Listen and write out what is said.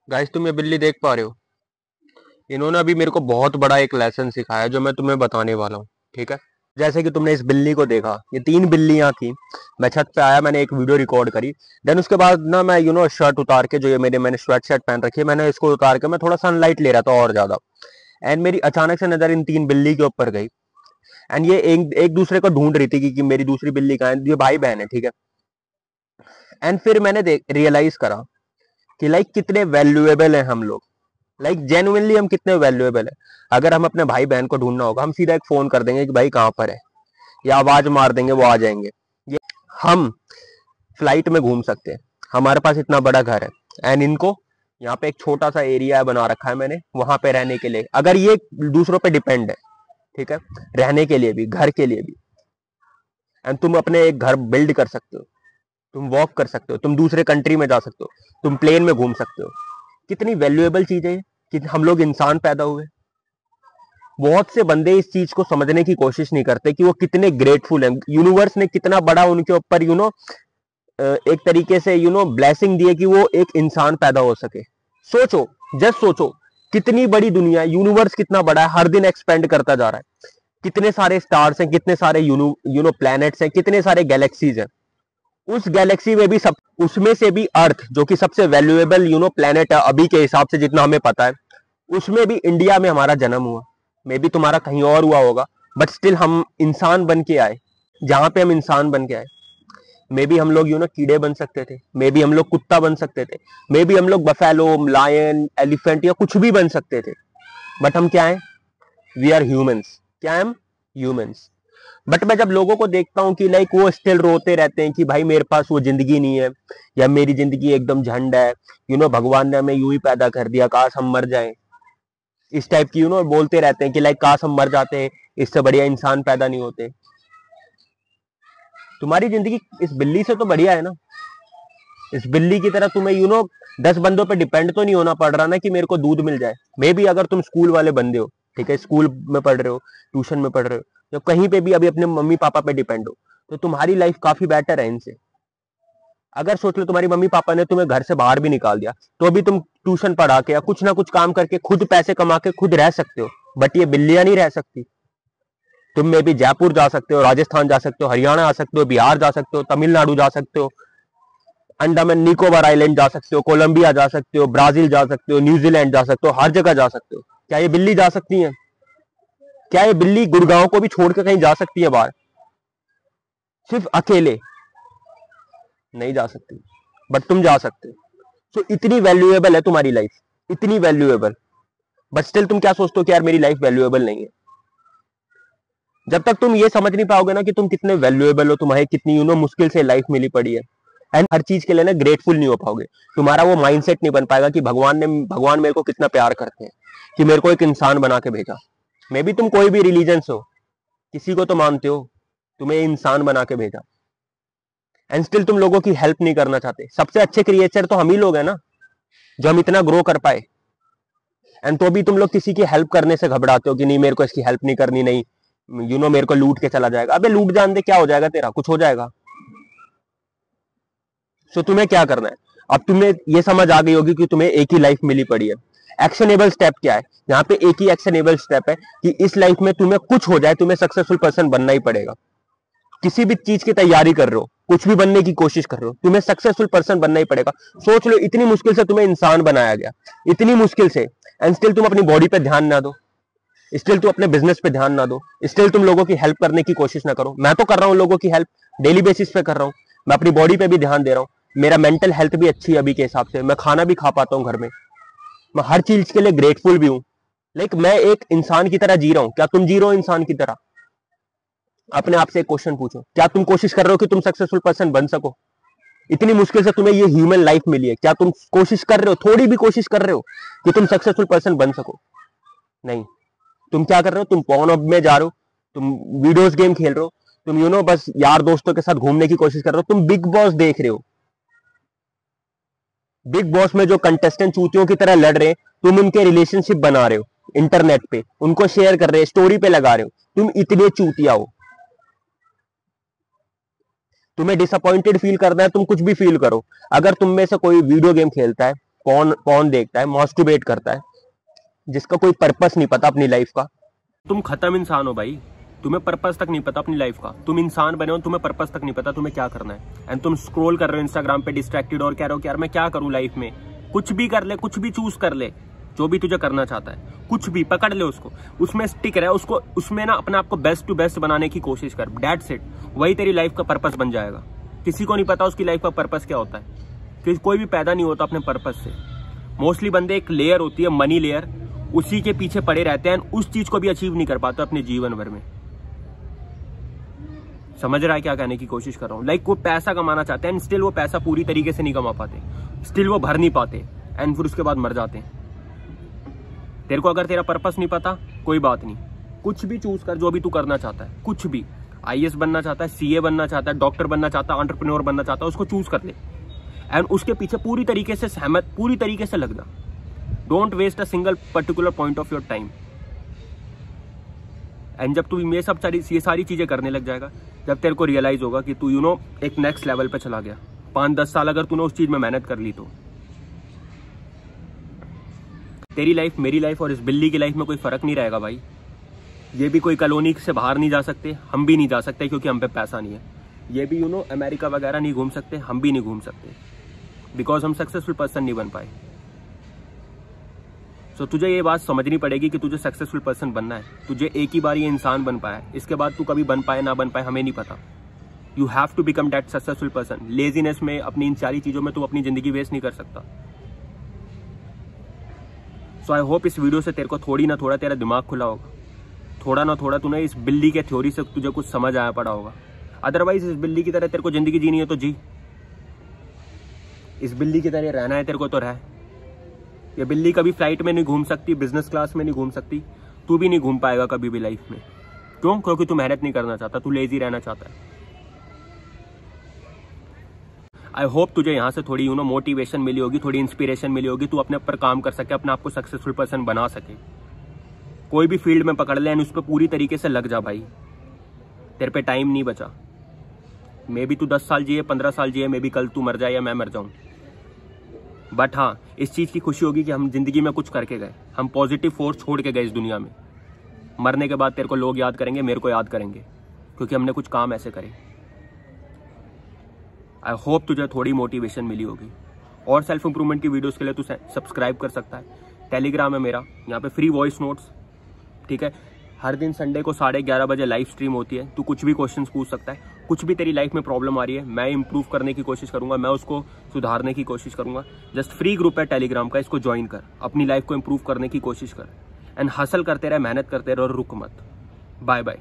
Guys तुम ये बिल्ली देख पा रहे हो। इन्होंने अभी मेरे को बहुत बड़ा एक लेसन सिखाया जो मैं तुम्हें बताने वाला हूँ। ठीक है। जैसे कि तुमने इस बिल्ली को देखा, ये तीन बिल्लियां थी। मैं छत पे आया, मैंने एक वीडियो रिकॉर्ड करी। देन उसके बाद ना मैं शर्ट उतार के, जो ये मैंने स्वेट शर्ट पहन रखी है, मैंने इसको उतार के मैं थोड़ा सनलाइट ले रहा था और ज्यादा। एंड मेरी अचानक से नजर इन तीन बिल्ली के ऊपर गई। एंड ये एक एक दूसरे को ढूंढ रही थी कि मेरी दूसरी बिल्ली कहाँ है। ये भाई बहन है, ठीक है। एंड फिर मैंने रियलाइज करा कि लाइक कितने वैल्यूएबल है हम लोग। लाइक जेन्युइनली हम कितने वैल्यूएबल है। अगर हम अपने भाई बहन को ढूंढना होगा, हम सीधा एक फोन कर देंगे कि भाई कहाँ पर है, या आवाज मार देंगे, वो आ जाएंगे। ये हम फ्लाइट में घूम सकते हैं, हमारे पास इतना बड़ा घर है। एंड इनको यहाँ पे एक छोटा सा एरिया बना रखा है मैंने, वहां पे रहने के लिए। अगर ये दूसरों पे डिपेंड है, ठीक है, रहने के लिए भी, घर के लिए भी। एंड तुम अपने एक घर बिल्ड कर सकते हो, तुम वॉक कर सकते हो, तुम दूसरे कंट्री में जा सकते हो, तुम प्लेन में घूम सकते हो। कितनी वैल्यूएबल चीज है कि हम लोग इंसान पैदा हुए। बहुत से बंदे इस चीज को समझने की कोशिश नहीं करते कि वो कितने ग्रेटफुल हैं। यूनिवर्स ने कितना बड़ा उनके ऊपर एक तरीके से ब्लेसिंग दी है कि वो एक इंसान पैदा हो सके। सोचो, जस्ट सोचो, कितनी बड़ी दुनिया है, यूनिवर्स कितना बड़ा है, हर दिन एक्सपेंड करता जा रहा है। कितने सारे स्टार्स हैं, कितने सारे प्लैनेट्स हैं, कितने सारे गैलेक्सीज हैं। उस गैलेक्सी में भी सब, उसमें से भी अर्थ जो कि सबसे वैल्यूएबल प्लेनेट है अभी के हिसाब से जितना हमें पता है, उसमें भी इंडिया में हमारा जन्म हुआ। मे बी तुम्हारा कहीं और हुआ होगा, बट स्टिल हम इंसान बन के आए। जहां पे हम इंसान बन के आए, मे बी हम लोग कीड़े बन सकते थे, मे बी हम लोग कुत्ता बन सकते थे, मे बी हम लोग बफेलो, लायन, एलिफेंट या कुछ भी बन सकते थे। बट हम क्या है? We are humans. क्या है हम? ह्यूमंस। बट मैं जब लोगों को देखता हूँ कि लाइक वो स्टिल रोते रहते हैं कि भाई मेरे पास वो जिंदगी नहीं है, या मेरी जिंदगी एकदम झंड है, भगवान ने हमें यूं ही पैदा कर दिया, काश हम मर जाएं। इस टाइप की बोलते रहते हैं कि लाइक काश हम मर जाते, इससे बढ़िया इंसान पैदा नहीं होते। तुम्हारी जिंदगी इस बिल्ली से तो बढ़िया है ना। इस बिल्ली की तरह तुम्हें 10 बंदों पे डिपेंड तो नहीं होना पड़ रहा ना कि मेरे को दूध मिल जाए। मे बी अगर तुम स्कूल वाले बंदे हो, ठीक है, स्कूल में पढ़ रहे हो, ट्यूशन में पढ़ रहे हो, या कहीं पे भी अभी अपने मम्मी पापा पे डिपेंड हो, तो तुम्हारी लाइफ काफी बेटर है इनसे। अगर सोच लो तुम्हारी मम्मी पापा ने तुम्हें घर से बाहर भी निकाल दिया, तो भी तुम ट्यूशन पढ़ा के या कुछ ना कुछ काम करके खुद पैसे कमा के खुद रह सकते हो। बट ये बिल्लियां नहीं रह सकती। तुम में भी जयपुर जा सकते हो, राजस्थान जा सकते हो, हरियाणा आ सकते हो, बिहार जा सकते हो, तमिलनाडु जा सकते हो, अंडमान निकोबार आइलैंड जा सकते हो, कोलंबिया जा सकते हो, ब्राजील जा सकते हो, न्यूजीलैंड जा सकते हो, हर जगह जा सकते हो। क्या ये बिल्ली जा सकती है? क्या ये बिल्ली गुड़गांव को भी छोड़ के कहीं जा सकती है बाहर, सिर्फ अकेले? नहीं जा सकती। बट तुम जा सकते हो। सो इतनी वैल्यूएबल है तुम्हारी लाइफ, इतनी वैल्यूएबल। बट स्टिल तुम क्या सोचते हो कि यार मेरी लाइफ वैल्यूएबल नहीं है। जब तक तुम ये समझ नहीं पाओगे ना कि तुम कितने वैल्यूएबल हो, तुम्हें कितनी मुश्किल से लाइफ मिली पड़ी है, एंड हर चीज के लिए ना ग्रेटफुल नहीं हो पाओगे, तुम्हारा वो माइंडसेट नहीं बन पाएगा कि भगवान मेरे को कितना प्यार करते हैं, कि मेरे को एक इंसान बना के भेजा। मे बी तुम कोई भी रिलीजन से हो, किसी को तो मानते हो, तुम्हें इंसान बना के भेजा, एंड स्टिल तुम लोगों की हेल्प नहीं करना चाहते। सबसे अच्छे क्रिएचर तो हम ही लोग हैं ना, जो हम इतना ग्रो कर पाए। एंड तो भी तुम लोग किसी की हेल्प करने से घबराते हो कि नहीं मेरे को इसकी हेल्प नहीं करनी, नहीं मेरे को लूट के चला जाएगा। अबे लूट जान दे, क्या हो जाएगा तेरा? कुछ हो जाएगा? सो तुम्हें क्या करना है? अब तुम्हें ये समझ आ गई होगी कि तुम्हें एक ही लाइफ मिली पड़ी है। एक्शनेबल स्टेप क्या है? यहाँ पे एक ही एक्शनेबल स्टेप है कि इस लाइफ में तुम्हें कुछ हो जाए, तुम्हें सक्सेसफुल पर्सन बनना ही पड़ेगा। किसी भी चीज की तैयारी कर रहे हो, कुछ भी बनने की कोशिश कर रहे हो, तुम्हें सक्सेसफुल पर्सन बनना ही पड़ेगा। सोच लो, इतनी मुश्किल से तुम्हें इंसान बनाया गया, इतनी मुश्किल से, एंड स्टिल तुम अपनी बॉडी पे ध्यान ना दो, स्टिल तुम अपने बिजनेस पे ध्यान ना दो, स्टिल तुम लोगों की हेल्प करने की कोशिश ना करो। मैं तो कर रहा हूं लोगों की हेल्प, डेली बेसिस पे कर रहा हूं। मैं अपनी बॉडी पे भी ध्यान दे रहा हूं, मेरा मेंटल हेल्थ भी अच्छी है अभी के हिसाब से, मैं खाना भी खा पाता हूं घर में, मैं हर चीज के लिए ग्रेटफुल भी हूं। लाइक मैं एक इंसान की तरह जी रहा हूं। क्या तुम जी रहे हो इंसान की तरह? अपने आप से एक क्वेश्चन पूछो, क्या तुम कोशिश कर रहे हो कि तुम सक्सेसफुल पर्सन बन सको? इतनी मुश्किल से तुम्हें ये ह्यूमन लाइफ मिली है, क्या तुम कोशिश कर रहे हो, थोड़ी भी कोशिश कर रहे हो कि तुम सक्सेसफुल पर्सन बन सको? नहीं। तुम क्या कर रहे हो? तुम पॉर्न हब में जा रहे हो, तुम वीडियोस गेम खेल रहे हो, तुम बस यार दोस्तों के साथ घूमने की कोशिश कर रहे हो, तुम बिग बॉस देख रहे हो। बिग बॉस में जो कंटेस्टेंट चूतियों की तरह लड़ रहे हैं, तुम उनके रिलेशनशिप बना रहे हो, इंटरनेट पे उनको शेयर कर रहे हो, स्टोरी पे लगा रहे हो। तुम इतने चूतिया हो। तुम्हें डिसअपॉइंटेड फील करना है, तुम कुछ भी फील करो। अगर तुम में से कोई वीडियो गेम खेलता है, पॉन देखता है, मॉस्टरबेट करता है, जिसका कोई पर्पस नहीं पता अपनी लाइफ का। तुम खत्म इंसान हो भाई, तुम्हें पर्पस तक नहीं पता अपनी लाइफ का। तुम इंसान बने हो, तुम्हें पर्पस तक नहीं पता तुम्हें क्या करना है, एंड तुम स्क्रॉल कर रहे हो इंस्टाग्राम पे डिस्ट्रैक्टेड और कह रहे हो कि यार मैं क्या करूं लाइफ में। कुछ भी कर ले, कुछ भी चूज कर ले, जो भी तुझे करना चाहता है, कुछ भी पकड़ ले उसको, उसमें स्टिक रहे, उसको उसमें ना अपने आप को बेस्ट टू बेस्ट बनाने की कोशिश कर। दैट्स इट, वही तेरी लाइफ का पर्पस बन जाएगा। किसी को नहीं पता उसकी लाइफ का पर्पस क्या होता है, क्योंकि कोई भी पैदा नहीं होता अपने पर्पस से। मोस्टली बंदे एक लेयर होती है मनी लेयर, उसी के पीछे पड़े रहते हैं, उस चीज को भी अचीव नहीं कर पाते अपने जीवन भर में। समझ रहा है क्या कहने की कोशिश कर रहा हूँ? लाइक वो पैसा कमाना चाहते हैं एंड स्टिल वो पैसा पूरी तरीके से नहीं कमा पाते, स्टिल वो भर नहीं पाते एंड फिर उसके बाद मर जाते हैं। तेरे को अगर तेरा पर्पस नहीं पता, कोई बात नहीं, कुछ भी चूज कर, जो भी तू करना चाहता है, कुछ भी। आईएएस बनना चाहता है, सीए बनना चाहता है, डॉक्टर बनना चाहता है, एंटरप्रेन्योर बनना चाहता है, उसको चूज कर ले एंड उसके पीछे पूरी तरीके से सहमत, पूरी तरीके से लगना। Don't waste a single particular point of your time. And जब तू ये सारी चीजें करने लग जाएगा, जब तेरे को रियलाइज होगा कि तू एक नेक्स्ट लेवल पे चला गया, 5-10 साल अगर तूने उस चीज में मेहनत कर ली, तो तेरी लाइफ, मेरी लाइफ और इस बिल्ली की लाइफ में कोई फर्क नहीं रहेगा भाई। ये भी कोई कॉलोनी से बाहर नहीं जा सकते, हम भी नहीं जा सकते क्योंकि हम पे पैसा नहीं है। ये भी अमेरिका वगैरह नहीं घूम सकते, हम भी नहीं घूम सकते, बिकॉज हम सक्सेसफुल पर्सन नहीं बन पाए। तो तुझे ये बात समझनी पड़ेगी कि तुझे सक्सेसफुल पर्सन बनना है। तुझे एक ही बार ये इंसान बन पाया, इसके बाद तू कभी बन पाए ना बन पाए हमें नहीं पता। You have to become that successful person. Laziness में, अपनी इन सारी चीजों में तू अपनी जिंदगी वेस्ट नहीं कर सकता। सो आई होप इस वीडियो से तेरे को थोड़ी ना थोड़ा तेरा दिमाग खुला होगा, थोड़ा ना थोड़ा तूने इस बिल्ली के थ्योरी से तुझे कुछ समझ आया पड़ा होगा। अदरवाइज इस बिल्ली की तरह तेरे को जिंदगी जीनी है तो जी, इस बिल्ली की तरह रहना है तेरे को तो रह। ये बिल्ली कभी फ्लाइट में नहीं घूम सकती, बिजनेस क्लास में नहीं घूम सकती, तू भी नहीं घूम पाएगा कभी भी लाइफ में। क्यों? क्योंकि तू मेहनत नहीं करना चाहता, तू लेजी रहना चाहता है। आई होप तुझे यहाँ से थोड़ी मोटिवेशन मिली होगी, थोड़ी इंस्पिरेशन मिली होगी, तू अपने ऊपर काम कर सके, अपने आप को सक्सेसफुल पर्सन बना सके। कोई भी फील्ड में पकड़ ले एंड उस पर पूरी तरीके से लग जा भाई। तेरे पे टाइम नहीं बचा। मे बी तू 10 साल जिए, 15 साल जिए, मे बी कल तू मर जाए या मैं मर जाऊं, बट हाँ, इस चीज की खुशी होगी कि हम जिंदगी में कुछ करके गए, हम पॉजिटिव फोर्स छोड़ के गए इस दुनिया में। मरने के बाद तेरे को लोग याद करेंगे, मेरे को याद करेंगे, क्योंकि हमने कुछ काम ऐसे करे। आई होप तुझे थोड़ी मोटिवेशन मिली होगी। और सेल्फ इंप्रूवमेंट की वीडियोस के लिए तू सब्सक्राइब कर सकता है। टेलीग्राम है मेरा, यहाँ पे फ्री वॉइस नोट्स, ठीक है। हर दिन संडे को 11:30 बजे लाइव स्ट्रीम होती है। तू कुछ भी क्वेश्चंस पूछ सकता है, कुछ भी तेरी लाइफ में प्रॉब्लम आ रही है, मैं इंप्रूव करने की कोशिश करूंगा, मैं उसको सुधारने की कोशिश करूंगा। जस्ट फ्री ग्रुप है टेलीग्राम का, इसको ज्वाइन कर, अपनी लाइफ को इंप्रूव करने की कोशिश कर एंड हसल करते रहे, मेहनत करते रहे और रुक मत। Bye bye.